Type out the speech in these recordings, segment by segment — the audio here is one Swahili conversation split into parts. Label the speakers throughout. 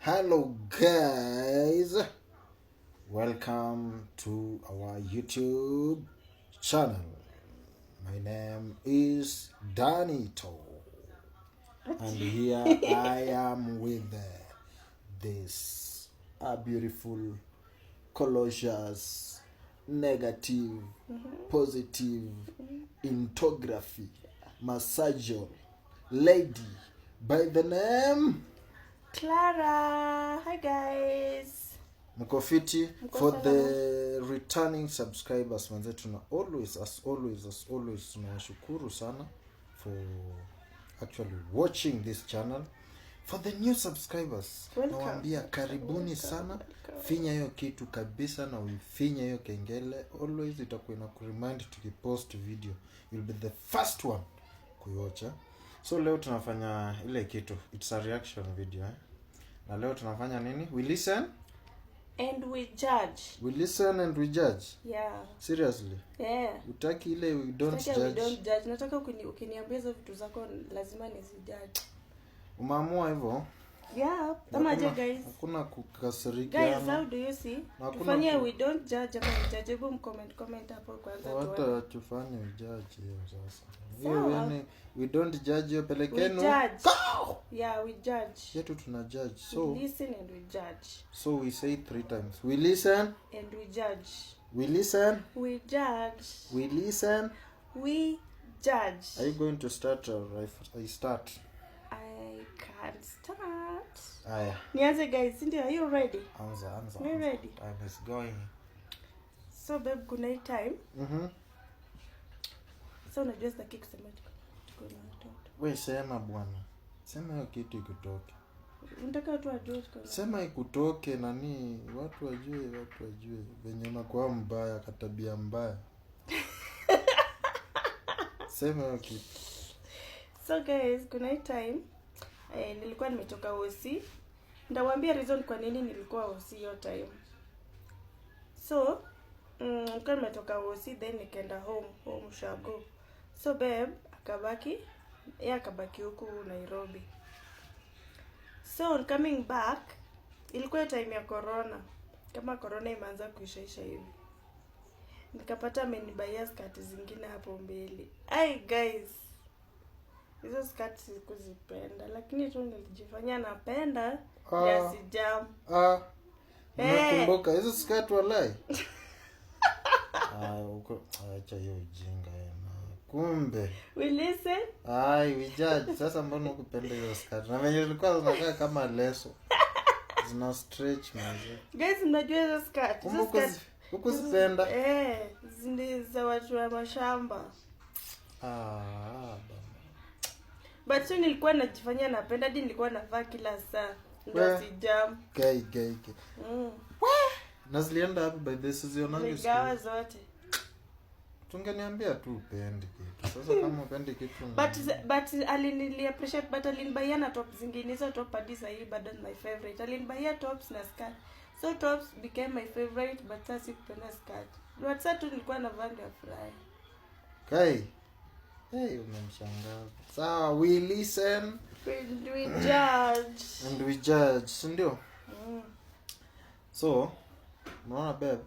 Speaker 1: Hello guys, welcome to our YouTube channel. My name is Danito, and here I am with this beautiful, colossus, negative, positive, intography, massager lady by the name
Speaker 2: Clara. Hi guys.
Speaker 1: Mko fiti. For the returning subscribers manze, tuna always tunawashukuru sana for actually watching this channel. For the new subscribers, nawaambia karibuni sana. Finya hiyo kitu kabisa na uifinya hiyo kengele. Always itakuwa na kuremind tukipost video, you'll be the first one kuiwacha. So leo tunafanya ile kitu, it's a reaction video Na leo tunafanya nini? We listen
Speaker 2: and we judge.
Speaker 1: We listen and we judge.
Speaker 2: Yeah.
Speaker 1: Seriously?
Speaker 2: Yeah.
Speaker 1: Utaki ile we don't judge.
Speaker 2: We don't judge. Nataka ukiniambia hizo vitu zako lazima nisijudge.
Speaker 1: Umeamua hivyo?
Speaker 2: Yeah. Kama je guys.
Speaker 1: Hakuna kukasirikiana.
Speaker 2: Guys, how do you see? Tufanye we don't judge ama we judge. Hebu comment hapo kwanza tuone.
Speaker 1: Hata tufanye we judge hiyo sasa. Hiyo yani we don't judge hiyo pelekeno.
Speaker 2: We judge. Yeah, we judge.
Speaker 1: Yetu tuna judge. So
Speaker 2: we listen and we judge.
Speaker 1: So we say 3 times. We listen
Speaker 2: and we judge.
Speaker 1: We listen.
Speaker 2: We judge.
Speaker 1: We listen.
Speaker 2: We judge.
Speaker 1: Are you going to start or I start?
Speaker 2: I can't start.
Speaker 1: Aya.
Speaker 2: Nianze guys, ndio, are you ready?
Speaker 1: Anza.
Speaker 2: You ready?
Speaker 1: Time is going.
Speaker 2: So babe, kuna hii time. So unajua sitaki kusema tuko na watoto.
Speaker 1: Wewe sema bwana. Sema hiyo kitu ikutoke.
Speaker 2: Unataka watu wajue tuko na.
Speaker 1: Sema ikutoke nani, watu wajue venye unakuwa mbaya, katabia mbaya. Sema hiyo kitu.
Speaker 2: So guys, kuna hii time nilikuwa nimetoka OC. Ndawaambia reason kwa nini nilikuwa OC hiyo time. So nilikuwa nimetoka OC then nikaenda home shago. So babe akabaki huku Nairobi. So coming back ilikuwa time ya corona. Kama corona imeanza kuisha hivi. Nikapata amenibuy skirt zingine hapo mbele. Ai guys, hizo skirt sikuzipenda, lakini tu nilijifanya napenda ya sijam.
Speaker 1: Nakumbuka hizo skirt walai. Uko acha hiyo ujinga na kumbe.
Speaker 2: We listen.
Speaker 1: We judge. Sasa mbona ukupenda hizo skirt? Na venye zilikuwa zinakaa kama leso. Zina stretch manzi.
Speaker 2: Guys, mnajua hizo skirt? Hizo skirt
Speaker 1: ukuzipenda?
Speaker 2: Zindi za watu wa mashamba. But so nilikuwa najifanya napenda, hadi nilikuwa navaa kila saa. Ndio sijam.
Speaker 1: Gay. Nazilienda hapo by this is your name.
Speaker 2: Gawa zote.
Speaker 1: Tungeniambia tu upendi kitu. Sasa kama upendi kitu.
Speaker 2: But alinili appreciate, but alinibaya na top zingine. Hizo top hadi sasa hii bado my favorite. Alinibaya tops na skirt. So tops became my favorite, but sasa sikupenda skirt. But sasa tu nilikuwa navaa ndio furahi.
Speaker 1: Hey, umemshangaza. Sawa, we listen
Speaker 2: and we judge.
Speaker 1: And we judge, ndio? So, unaona babe?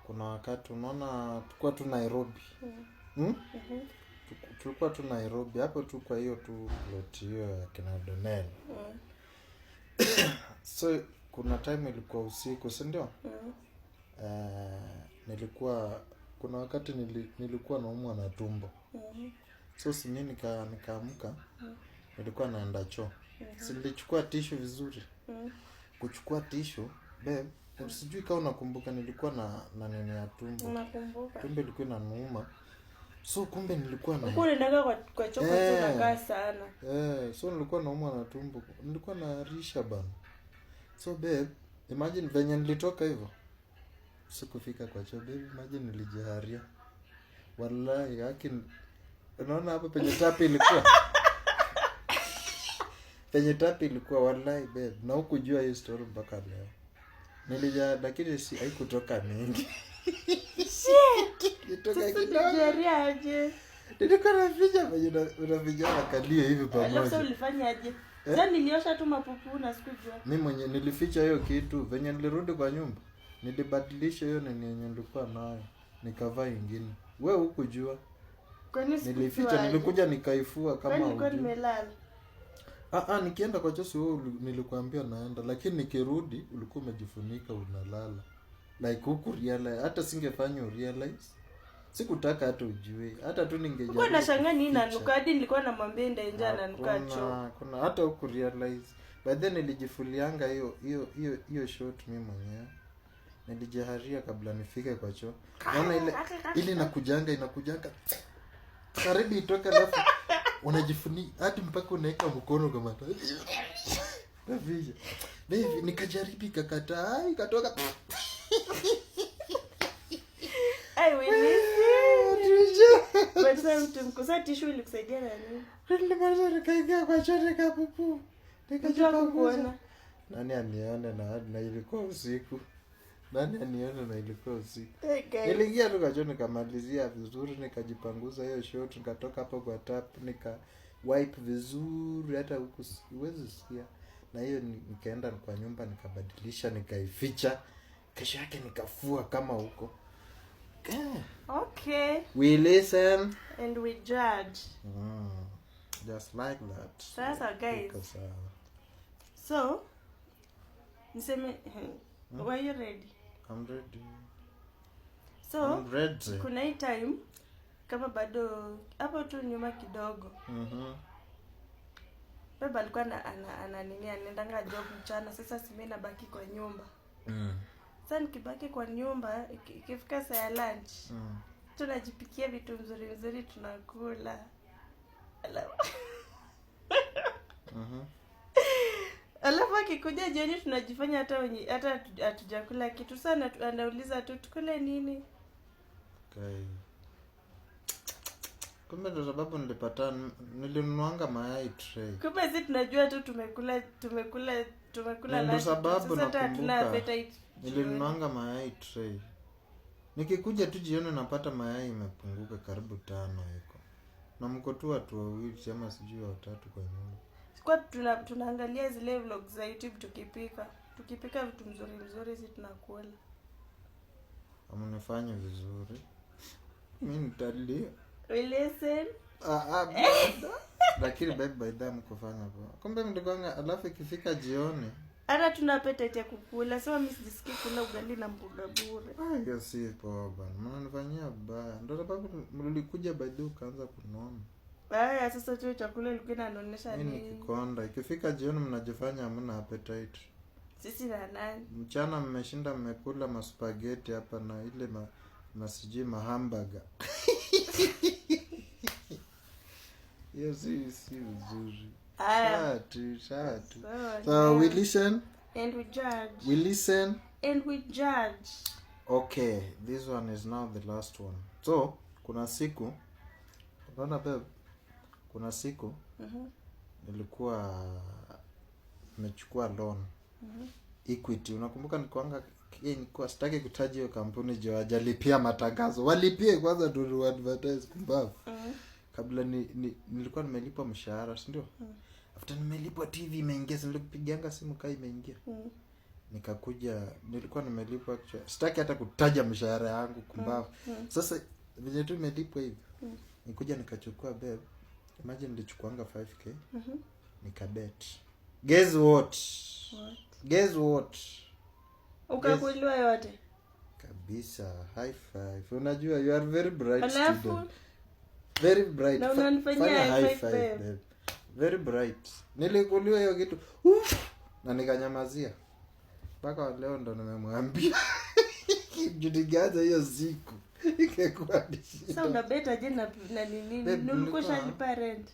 Speaker 1: Kuna wakati unaona tulikuwa tu Nairobi. Tulikuwa tu Nairobi hapo tu, kwa hiyo tu plot hiyo ya kina Donel. So, kuna time ilikuwa usiku, si ndio? Kuna wakati nilikuwa naumwa na tumbo. So si mimi nikaamka. Nilikuwa naenda choo. Si nilichukua tissue vizuri. Kuchukua tissue, babe, sijui kama unakumbuka nilikuwa na nini ya tumbo.
Speaker 2: Unakumbuka?
Speaker 1: Tumbo ilikuwa inaniuma. So kumbe nilikuwa na.
Speaker 2: Uko unaenda kwa choo unakaa sana.
Speaker 1: So nilikuwa naumwa na tumbo. Nilikuwa na risha bana. So babe, imagine venye nilitoka hivyo. Sikufika kwa choo baby, imagine nilijiharia. Wallahi haki, unaona hapo penye tapi ilikuwa. Penye tapi ilikuwa wallahi babe, na hukujua hiyo story mpaka leo. Nilijaa lakini si haikutoka mingi.
Speaker 2: Shit.
Speaker 1: Nitoka kidogo.
Speaker 2: Nijiharia aje?
Speaker 1: Nilikuwa naficha venye unaficha kalio hivi pamoja.
Speaker 2: Sasa ulifanya aje? Sasa niliosha tu mapupu na sikujua.
Speaker 1: Mimi mwenye nilificha hiyo kitu, venye nilirudi kwa nyumba. Nilibadilisha hiyo nini yenye nilikuwa nayo. Nikavaa ingine. Wewe hukujua.
Speaker 2: Kwani
Speaker 1: nilificha, nilikuja nikaifua kama
Speaker 2: nilikuwa nimelala.
Speaker 1: Nikienda kwa Josi wewe nilikwambia naenda, lakini nikirudi ulikuwa umejifunika unalala. Like huku realize, hata singefanya realize. Sikutaka hata ujue. Hata tu ningejaribu.
Speaker 2: Kwa nashangaa nini nanuka hadi nilikuwa namwambia ndio nje ananuka choo.
Speaker 1: Kuna hata huku realize. But then nilijifulianga hiyo shot mimi mwenyewe. Nilijiharia kabla nifike kwa choo. Naona ile inakujanga karibu itoke alafu unajifuni hadi mpaka unaweka mkono kwa mata. Navija. Baby nikajaribu ikakataa, ikatoka.
Speaker 2: Bado mtu mkosa tissue ilikusaidia na nini?
Speaker 1: Nilimaliza nikaingia kwa choo nikapupu. Nikajua kuona. Nani anione na ilikuwa usiku. Niliingia tu kwa choo nikamalizia vizuri, nikajipanguza hiyo short, nikatoka hapo kwa tap, nika wipe vizuri hata huku huwezi sikia. Na hiyo nikaenda kwa nyumba nikabadilisha, nikaificha. Kesho yake nikafua kama huko.
Speaker 2: Okay.
Speaker 1: We listen
Speaker 2: and we judge.
Speaker 1: Just like that.
Speaker 2: Sasa guys. So, niseme, were you ready?
Speaker 1: I'm ready.
Speaker 2: So,
Speaker 1: I'm ready.
Speaker 2: Kuna hii time kama bado hapo tu nyuma kidogo. Baba alikuwa anaendanga job mchana, sasa mimi nabaki kwa nyumba. Sasa nikibaki kwa nyumba ikifika saa ya lunch. Tunajipikia vitu nzuri tunakula. Alafu akikuja jioni tunajifanya hata hatujakula kitu. Sana anauliza tu tukule nini?
Speaker 1: Okay. Kumbe ndo sababu nilinunuanga mayai tray.
Speaker 2: Kumbe sisi tunajua tu tumekula
Speaker 1: ndo sababu nakumbuka. Nilinunuanga mayai tray. Nikikuja tu jioni napata mayai imepunguka karibu 5 iko. Na mko tu watu wawili ama sijui watatu kwa nyumba.
Speaker 2: Kwa tunaangalia zile vlogs za YouTube tukipika vitu mzuri sisi tunakula.
Speaker 1: Amunifanye vizuri. Mimi nitalia.
Speaker 2: We listen.
Speaker 1: Lakini by them kufanya kwa. Kumbe mndoganga alafu ikifika jioni.
Speaker 2: Hata tuna appetite ya kukula. Sema mimi sijisikii kula ugali na mboga bure.
Speaker 1: Hiyo si poa bana. Mnanifanyia baya. Ndio sababu mlikuja by ukaanza kunona.
Speaker 2: Sasa tu chakula ilikuwa inaonyesha nini?
Speaker 1: Mimi nikikonda. Ikifika jioni mnajifanya hamna appetite.
Speaker 2: Sisi na nani?
Speaker 1: Mchana mmeshinda mmekula maspaghetti hapa na ile masiji mahamburger. Hiyo si vizuri. Shatu. So we listen
Speaker 2: and we judge.
Speaker 1: We listen
Speaker 2: and we judge.
Speaker 1: Okay, this one is now the last one. So, kuna siku nilikuwa nimechukua loan. Equity. Unakumbuka nilikuwa sitaki kutaja hiyo kampuni jo hajalipia matangazo. Walipie kwanza ndio advertise kumbavu. Kabla nilikuwa nimelipwa mshahara, si ndio? After nimelipwa TV imeingia, nilikupigianga simu kai imeingia. Nikakuja nilikuwa nimelipwa actually. Sitaki hata kutaja mshahara yangu kumbavu. Sasa vile tu nimelipwa hivi. Nikuja nikachukua babe. Imagine nilichukuanga 5k. Nikabet. Guess what?
Speaker 2: Ukakuliwa yote.
Speaker 1: Kabisa. High five. Unajua you are very bright student. Very bright.
Speaker 2: Na unanifanyia high five babe.
Speaker 1: Very bright. Nilikuliwa hiyo kitu. Na nikanyamazia. Mpaka leo ndo nimemwambia. Judigaza hiyo siku. Ikekuwa shida.
Speaker 2: Sasa unabeta je na nini? Nilikuwa shalipa rent.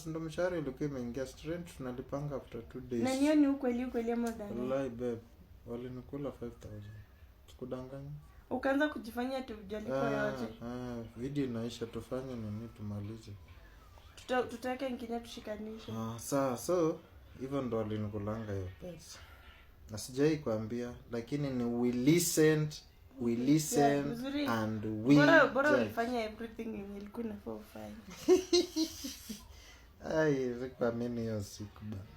Speaker 1: Ndo mshahara ilikuwa imeingia straight tunalipanga after 2 days.
Speaker 2: Na niyo ni ukweli ama dada?
Speaker 1: Wallahi babe. Walinikula 5,000. Sikudanganya.
Speaker 2: Ukaanza kujifanya tu hujalipa yote.
Speaker 1: Video inaisha tufanye nini tumalize.
Speaker 2: Tutaweka ingine tushikanishe.
Speaker 1: So hivyo ndo walinikulanga hiyo pesa. Na sijai kuambia lakini ni we listen and we
Speaker 2: bora ulifanya everything ilikuwa inafaa ufanye.
Speaker 1: Ai, sikuamini hiyo siku bana.